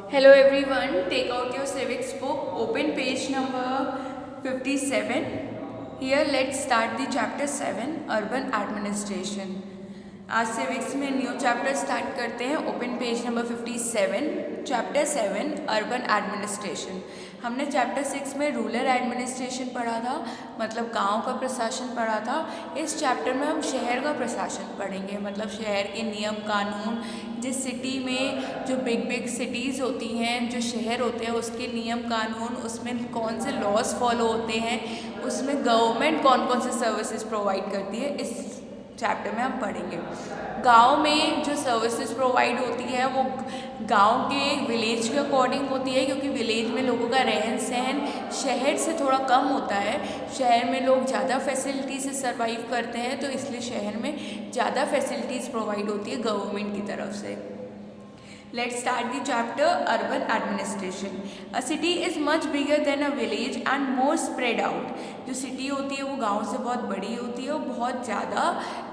Hello everyone, take out your civics book, open page number 57. Here let's start the chapter 7, Urban Administration. आज civics में new chapter start करते हैं. Open page number 57, chapter 7, urban administration. हमने chapter 6 में rural administration पढ़ा था, मतलब गांव का प्रशासन पढ़ा था. इस चैप्टर में हम शहर का प्रशासन पढ़ेंगे, मतलब शहर के नियम कानून. जिस सिटी में जो बिग बिग सिटीज़ होती हैं, जो शहर होते हैं, उसके नियम कानून, उसमें कौन से लॉज फॉलो होते हैं, उसमें गवर्नमेंट कौन कौन से सर्विसेज प्रोवाइड करती है, इस चैप्टर में हम पढ़ेंगे. गांव में जो सर्विसेज प्रोवाइड होती है वो गांव के विलेज के अकॉर्डिंग होती है, क्योंकि विलेज में लोगों का रहन सहन शहर से थोड़ा कम होता है. शहर में लोग ज़्यादा फैसिलिटी से सर्वाइव करते हैं, तो इसलिए शहर में ज़्यादा फैसिलिटीज़ प्रोवाइड होती है गवर्नमेंट की तरफ से. Let's start the chapter Urban Administration. A city is much bigger than a village and more spread out. जो सिटी होती है वो गांव से बहुत बड़ी होती है और बहुत ज़्यादा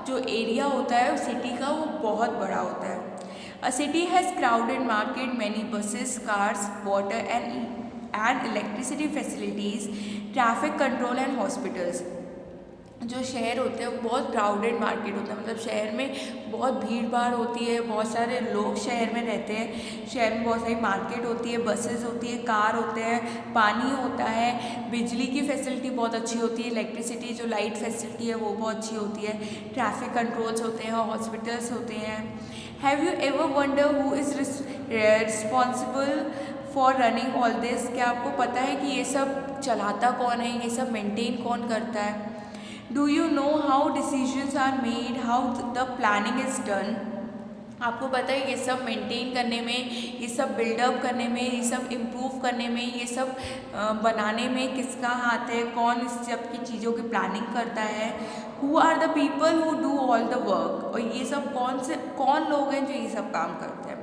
जो एरिया होता है सिटी का वो बहुत बड़ा होता है. A city has crowded market, many buses, cars, water and electricity facilities, traffic control and hospitals. जो शहर होते हैं वो बहुत क्राउडेड मार्केट होता है, मतलब शहर में बहुत भीड़ भाड़ होती है, बहुत सारे लोग शहर में रहते हैं. शहर में बहुत सारी मार्केट होती है, बसेस होती है, कार होते हैं, पानी होता है, बिजली की फैसिलिटी बहुत अच्छी होती है, इलेक्ट्रिसिटी जो लाइट फैसिलिटी है वो बहुत अच्छी होती है, ट्रैफिक कंट्रोल्स होते हैं, हॉस्पिटल्स होते हैं. Have you ever wonder who is responsible for running all this? क्या आपको पता है कि ये सब चलाता कौन है, ये सब मेंटेन कौन करता है? Do you know how decisions are made, how the planning is done? आपको पता है ये सब मेंटेन करने में, ये सब बिल्डअप करने में, ये सब इम्प्रूव करने में, ये सब बनाने में किसका हाथ है, कौन इस सब की चीज़ों की प्लानिंग करता है? Who are the people who do all the work? और ये सब कौन लोग हैं जो ये सब काम करते हैं?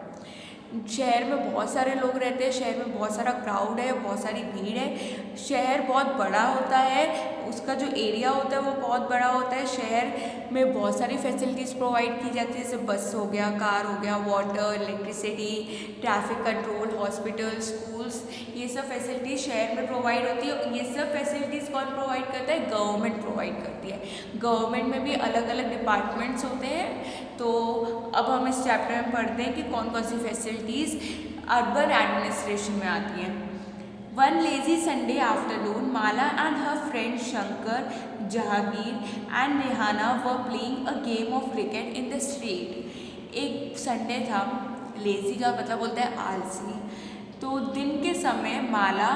शहर में बहुत सारे लोग रहते हैं, शहर में बहुत सारा क्राउड है, बहुत सारी भीड़ है. शहर बहुत बड़ा होता है, उसका जो एरिया होता है वो बहुत बड़ा होता है. शहर में बहुत सारी फैसिलिटीज़ प्रोवाइड की जाती है, जैसे बस हो गया, कार हो गया, water, electricity, traffic control, hospital, schools, ये सब फैसिलिटीज़ शहर में प्रोवाइड होती है. ये सब फैसिलिटीज़ कौन प्रोवाइड करता है? गवर्नमेंट प्रोवाइड करती है. गवर्नमेंट में भी अलग अलग डिपार्टमेंट्स होते हैं. तो अब हम इस चैप्टर में पढ़ते हैं कि कौन कौन सी फैसिलिटीज़ अर्बन एडमिनिस्ट्रेशन में आती हैं. One lazy Sunday afternoon, Mala and her friend Shankar, Jahangir and Rehana were playing a game of cricket in the street. एक संडे था, लेजी का मतलब बोलता है आलसी. तो दिन के समय माला,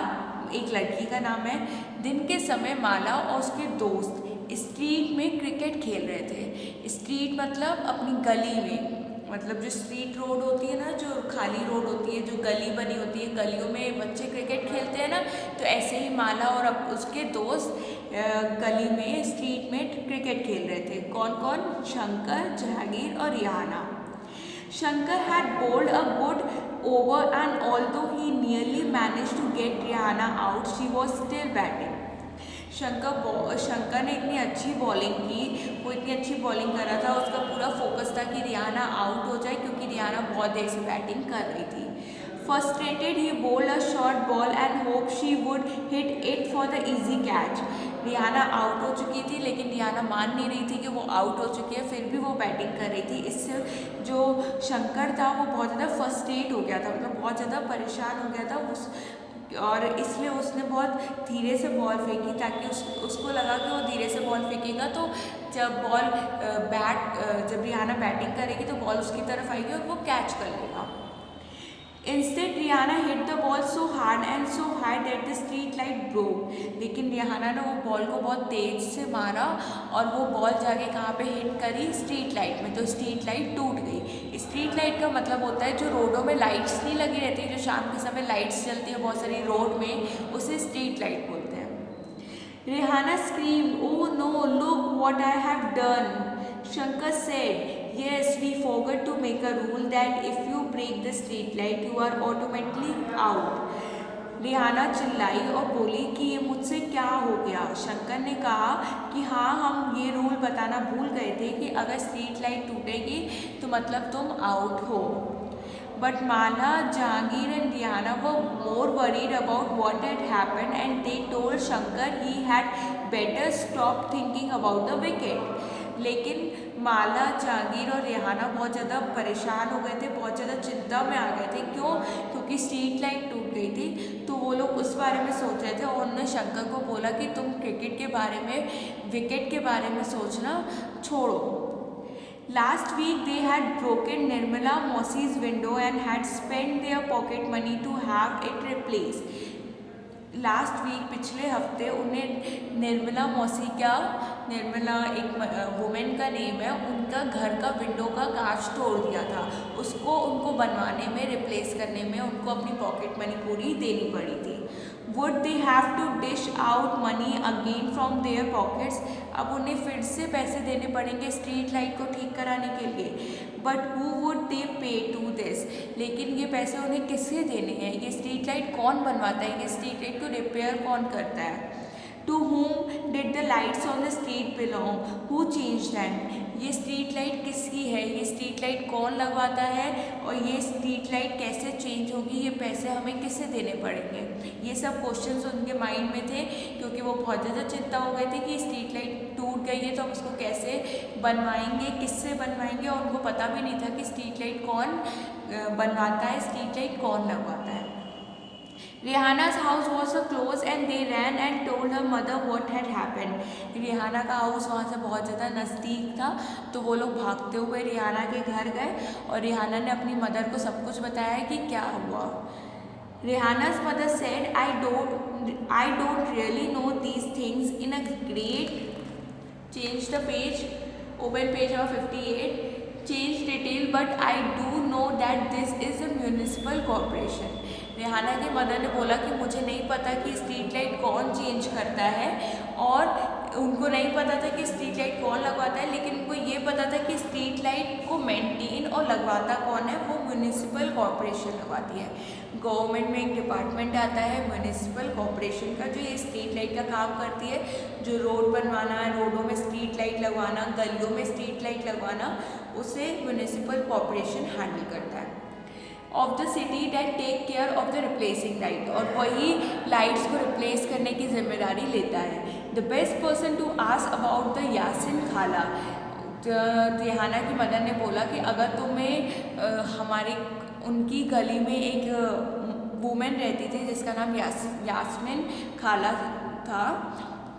एक लड़की का नाम है, दिन के समय माला और उसके दोस्त स्ट्रीट में क्रिकेट खेल रहे थे. स्ट्रीट मतलब अपनी गली में, मतलब जो स्ट्रीट रोड होती है ना, जो खाली रोड होती है, जो गली बनी होती है, गलियों में बच्चे क्रिकेट खेलते हैं ना, तो ऐसे ही माला और अब उसके दोस्त गली में स्ट्रीट में क्रिकेट खेल रहे थे. कौन कौन? शंकर, जहांगीर और Rihanna. Shankar had bowled a good over and although he nearly managed to get Rihanna out, she was still batting. Shankar ने इतनी अच्छी बॉलिंग की, वो इतनी अच्छी बॉलिंग कर रहा था, उसका पूरा फोकस था कि रिहाना आउट हो जाए, क्योंकि रिहाना बहुत देर से बैटिंग कर रही थी. Frustrated, he bowled a short ball and hoped she would hit it for the easy catch. Rihana out हो चुकी थी, लेकिन रिहाना मान नहीं रही थी कि वो आउट हो चुकी है, फिर भी वो बैटिंग कर रही थी. इससे जो शंकर था वो बहुत ज़्यादा फ्रस्ट्रेट हो गया था, मतलब बहुत ज़्यादा परेशान हो गया था और इसलिए उसने बहुत धीरे से बॉल फेंकी, ताकि उसको लगा कि वो धीरे से बॉल फेंकेगा तो जब जब रिहाना बैटिंग करेगी तो बॉल उसकी तरफ आएगी और वो कैच कर लेगा. Instead, Rihanna hit the ball so hard and so high that the street light broke. लेकिन रिहाना ने वो बॉल को बहुत तेज से मारा और वो बॉल जाके कहाँ पे हिट करी? स्ट्रीट लाइट में. तो स्ट्रीट लाइट टूट गई. स्ट्रीट लाइट का मतलब होता है जो रोडों में लाइट्स नहीं लगी रहती, जो शाम के समय लाइट्स चलती है बहुत सारी रोड में, उसे स्ट्रीट लाइट बोलते हैं. Rihanna screamed, "Oh no, look what I have done." Shankar said, "Yes, we forgot to make a rule that if you break the street light, you are automatically out." Rihana चिल्लाई और बोली कि ये मुझसे क्या हो गया. शंकर ने कहा कि हाँ, हम ये रूल बताना भूल गए थे कि अगर स्ट्रीट लाइट टूटेगी तो मतलब तुम आउट हो. But Mala, Jahangir and Rihanna were more worried about what had happened and they told Shankar he had better stop thinking about the wicket. लेकिन माला, जहांगीर और रिहाना बहुत ज़्यादा परेशान हो गए थे, बहुत ज़्यादा चिंता में आ गए थे। क्यों? क्योंकि स्ट्रीट लाइट टूट गई थी, तो वो लोग उस बारे में सोच रहे थे और उन्होंने शंकर को बोला कि तुम क्रिकेट के बारे में, विकेट के बारे में सोचना छोड़ो। Last week they had broken Nirmala Mausy's window and had spent their pocket money to have it replaced. Last week, पिछले हफ्ते, उन्हें निर्मला मौसी का, निर्मला एक वुमेन का नेम है, उनका घर का विंडो का कांच तोड़ दिया था। उसको उनको बनवाने में, रिप्लेस करने में उनको अपनी पॉकेट मनी पूरी देनी पड़ी थी। Would they have to dish out money again from their pockets? अब उन्हें फिर से पैसे देने पड़ेंगे स्ट्रीट लाइट को ठीक कराने के लिए। बट हु वुड दे पे टू दिस? लेकिन ये पैसे उन्हें किससे देने हैं? ये स्ट्रीट लाइट कौन बनवाता है? ये स्ट्रीट लाइट को रिपेयर कौन करता है? To whom did the lights on the street belong? Who changed them? ये स्ट्रीट लाइट किसकी है? ये स्ट्रीट लाइट कौन लगवाता है? और ये स्ट्रीट लाइट कैसे चेंज होगी? ये पैसे हमें किससे देने पड़ेंगे? ये सब क्वेश्चंस उनके माइंड में थे, क्योंकि वो बहुत ज़्यादा चिंता हो गई थी कि स्ट्रीट लाइट टूट गई है तो हम उसको कैसे बनवाएंगे, किससे बनवाएंगे। और उनको पता भी नहीं था कि स्ट्रीट लाइट कौन बनवाता है, स्ट्रीट लाइट कौन लगवाता है। Rihanna's house was so close and they ran and told her mother what had happened. Rihana का हाउस वहाँ से बहुत ज़्यादा नज़दीक था, तो वो लोग भागते हुए रिहाना के घर गए और रिहाना ने अपनी मदर को सब कुछ बताया कि क्या हुआ। Rihanna's mother said, I don't really know these things. In a great, change the page, open page of 58, change detail, but I do know that this is a municipal corporation. Rihana की mother ने बोला कि मुझे नहीं पता कि street light कौन change करता है, और उनको नहीं पता था कि स्ट्रीट लाइट कौन लगवाता है, लेकिन उनको ये पता था कि स्ट्रीट लाइट को मेंटेन और लगवाता कौन है, वो म्यूनिसिपल कॉर्पोरेशन लगवाती है। गवर्नमेंट में एक डिपार्टमेंट आता है म्यूनिसिपल कॉर्पोरेशन का, जो ये स्ट्रीट लाइट का काम करती है। जो रोड बनवाना है, रोडों में स्ट्रीट लाइट लगवाना, गलियों में स्ट्रीट लाइट लगवाना, उसे म्यूनिसिपल कॉर्पोरेशन हैंडल करता है। Of the city that take care of the replacing light, और वही लाइट्स को रिप्लेस करने की जिम्मेदारी लेता है। The best person to ask about the Yasin khala, Rihana की मदर ने बोला कि अगर तुम्हें हमारे उनकी गली में एक वुमेन रहती थी जिसका नाम यास्मिन खाला था,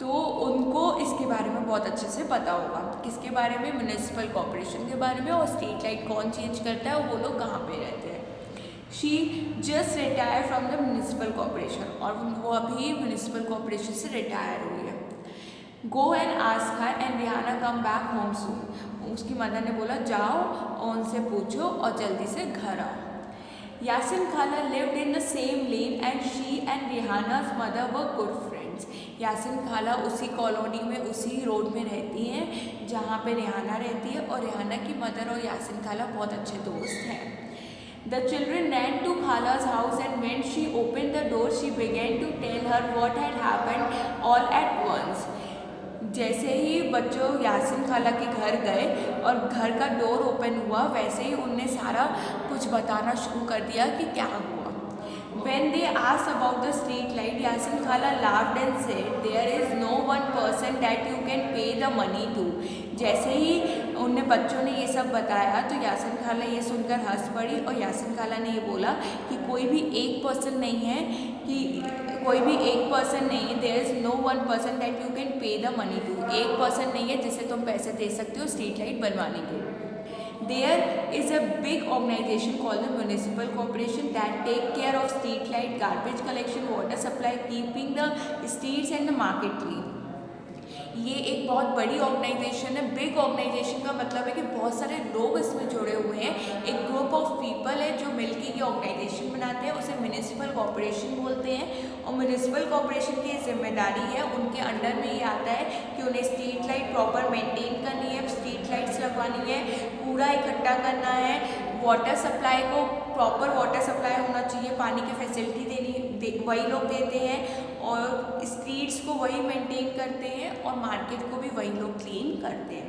तो उनको इसके बारे में बहुत अच्छे से पता होगा। किसके बारे में? म्यूनिसिपल कॉर्पोरेशन के बारे में, और स्ट्रीट लाइट कौन चेंज करता है और वो लोग कहाँ पे रहते हैं। She just retire from the municipal corporation, और वो अभी म्यूनिसिपल कॉर्पोरेशन से रिटायर हुई है। Go and ask her and Rihana come back home soon, उसकी मदर ने बोला जाओ और उनसे पूछो और जल्दी से घर आओ। यासिन खाला lived in the same lane and she and Rihanna's mother were good friends. Yasin खाला उसी कॉलोनी में, उसी रोड में रहती हैं जहाँ पे रिहाना रहती है, और रिहाना की मदर और यासिन खाला बहुत अच्छे दोस्त हैं। The children ran to Khala's house and when she opened the door, she began to tell her what had happened all at once. जैसे ही बच्चों यासिन खाला के घर गए और घर का डोर ओपन हुआ, वैसे ही उनने सारा कुछ बताना शुरू कर दिया कि क्या हुआ। When they asked about the street light, Yasin Khala laughed and said, "There is no one person that you can pay the money to." जैसे ही उनने बच्चों ने ये सब बताया तो यासिन खाला ये सुनकर हंस पड़ी, और यासिन खाला ने ये बोला कि कोई भी एक पर्सन नहीं है, there is no one person that you can pay the money to. एक पर्सन नहीं है जिसे तुम पैसे दे सकते हो स्ट्रीट लाइट बनवाने के। There is a big organization called the Municipal Corporation that take care of street light, garbage collection, water supply, keeping the streets and the market clean. ये एक बहुत बड़ी ऑर्गेनाइजेशन है। बिग ऑर्गेनाइजेशन का मतलब है कि बहुत सारे लोग इसमें जुड़े हुए हैं। एक ग्रुप ऑफ पीपल है जो मिलकर ये ऑर्गेनाइजेशन बनाते हैं, उसे म्यूनिसिपल कॉर्पोरेशन बोलते हैं। और म्यूनिसिपल कॉर्पोरेशन की जिम्मेदारी है, उनके अंडर में ये आता है कि उन्हें स्ट्रीट लाइट प्रॉपर मेंटेन करनी है, स्ट्रीट लाइट्स लगवानी है, कूड़ा इकट्ठा करना है, वाटर सप्लाई को प्रॉपर वाटर सप्लाई होना चाहिए, पानी की फैसिलिटी वही लोग देते हैं, और स्ट्रीट्स को वही मेंटेन करते हैं, और मार्केट को भी वही लोग क्लीन करते हैं।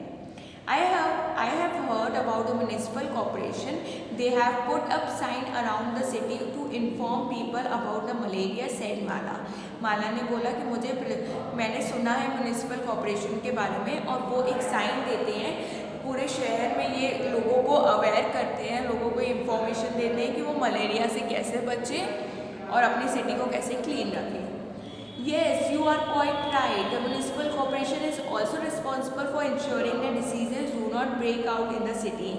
I have heard about the municipal corporation. They have put up sign around the city to inform people about the malaria, said माला. माला ने बोला कि मैंने सुना है म्यूनिसिपल कॉर्पोरेशन के बारे में, और वो एक साइन देते हैं पूरे शहर में, ये लोगों को अवेयर करते हैं, लोगों को इंफॉर्मेशन देते हैं कि वो मलेरिया से कैसे बचें और अपनी सिटी को कैसे क्लीन रखें. Yes, you are quite right. The municipal corporation is also responsible for ensuring that diseases do not break out in the city.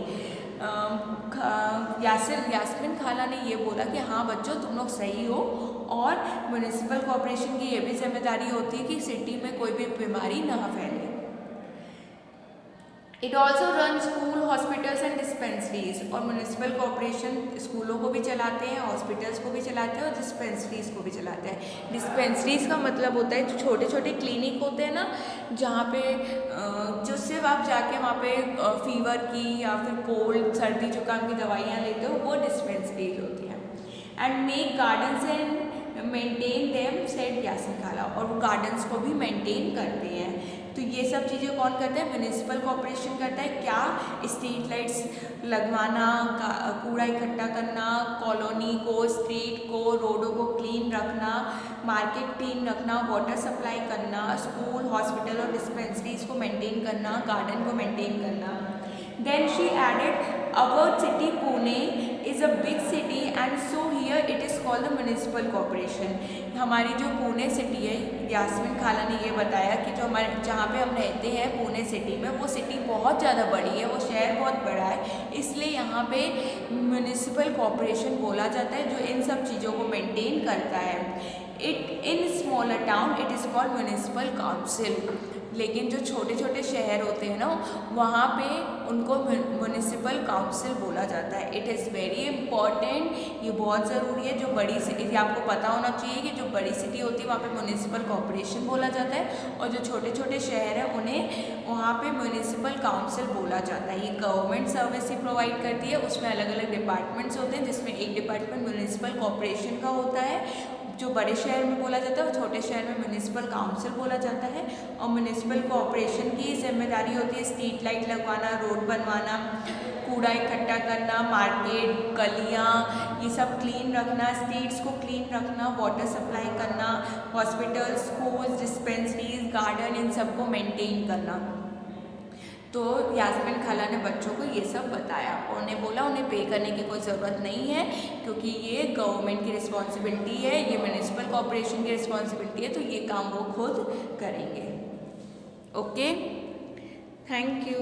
Yasmin खाला ने ये बोला कि हाँ बच्चों, तुम लोग सही हो, और म्यूनिसिपल कॉर्पोरेशन की ये भी जिम्मेदारी होती है कि सिटी में कोई भी बीमारी ना फैले. It also run school, hospitals and dispensaries. और म्यूनिसिपल कॉर्पोरेशन स्कूलों को भी चलाते हैं, हॉस्पिटल्स को भी चलाते हैं और डिस्पेंसरीज को भी चलाते हैं. डिस्पेंसरीज का मतलब होता है जो छोटे छोटे क्लिनिक होते हैं ना, जहाँ पे जो सिर्फ आप जाके वहाँ पे फीवर की या फिर कोल्ड, सर्दी जुकाम की दवाइयाँ लेते हो, वो डिस्पेंसरीज होती हैं. And make gardens and maintain them, said Yasmin खाला. और वो गार्डन्स को भी मेंटेन करते हैं. तो ये सब चीज़ें कौन करता है? म्यूनिसिपल कॉर्पोरेशन करता है. क्या? स्ट्रीट लाइट्स लगवाना, कूड़ा इकट्ठा करना, कॉलोनी को, स्ट्रीट को, रोडों को क्लीन रखना, मार्केट क्लीन रखना, वाटर सप्लाई करना, स्कूल, हॉस्पिटल और डिस्पेंसरीज को मेंटेन करना, गार्डन को मेंटेन करना. Then she added, our city Pune is a big city and so here it is called the municipal corporation. हमारी जो पुणे सिटी है, यास्मिन खाला ने ये बताया कि जो हमारे जहाँ पे हम रहते हैं पुणे सिटी में, वो सिटी बहुत ज़्यादा बड़ी है, वो शहर बहुत बड़ा है, इसलिए यहाँ पे म्यूनिसिपल कॉर्पोरेशन बोला जाता है जो इन सब चीज़ों को मेंटेन करता है. It in smaller town it is called municipal council. लेकिन जो छोटे छोटे शहर होते हैं ना, वहाँ पे उनको म्यूनिसिपल काउंसिल बोला जाता है. इट इज़ वेरी इंपॉर्टेंट, ये बहुत ज़रूरी है. जो बड़ी सिटी, आपको पता होना चाहिए कि जो बड़ी सिटी होती है वहाँ पे म्यूनिसिपल कॉर्पोरेशन बोला जाता है, और जो छोटे छोटे शहर हैं उन्हें वहाँ पे म्यूनिसिपल काउंसिल बोला जाता है. ये गवर्नमेंट सर्विस ही प्रोवाइड करती है. उसमें अलग अलग डिपार्टमेंट्स होते हैं, जिसमें एक डिपार्टमेंट म्यूनिसिपल कॉर्पोरेशन का होता है, जो बड़े शहर में बोला जाता है, और छोटे शहर में म्यूनिसिपल काउंसिल बोला जाता है. और म्यूनिसिपल कॉर्पोरेशन की जिम्मेदारी होती है स्ट्रीट लाइट लगवाना, रोड बनवाना, कूड़ा इकट्ठा करना, मार्केट, गलियाँ, ये सब क्लीन रखना, स्ट्रीट्स को क्लीन रखना, वाटर सप्लाई करना, हॉस्पिटल, स्कूल, डिस्पेंसरीज, गार्डन, इन सबको मेंटेन करना. तो यास्मिन खाला ने बच्चों को ये सब बताया. उन्हें बोला उन्हें पे करने की कोई ज़रूरत नहीं है, क्योंकि ये गवर्नमेंट की रिस्पॉन्सिबिलिटी है, ये म्यूनिसिपल कॉर्पोरेशन की रिस्पॉन्सिबिलिटी है, तो ये काम वो खुद करेंगे. Okay, thank you.